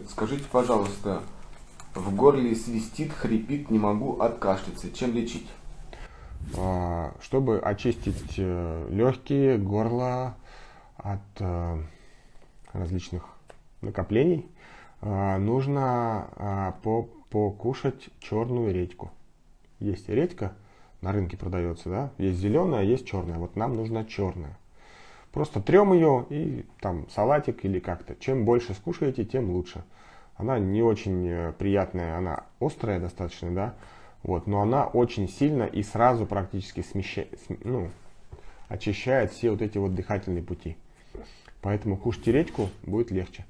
Скажите, пожалуйста, в горле свистит, хрипит, не могу откашляться. Чем лечить? Чтобы очистить легкие, горло от различных накоплений, нужно покушать черную редьку. Есть редька, на рынке продается, да? Есть зеленая, есть черная. Вот нам нужна черная. Просто трем ее и там салатик или как-то. Чем больше скушаете, тем лучше. Она не очень приятная, она острая достаточно, да? Вот, но она очень сильно и сразу практически очищает все вот эти вот дыхательные пути. Поэтому кушайте редьку, будет легче.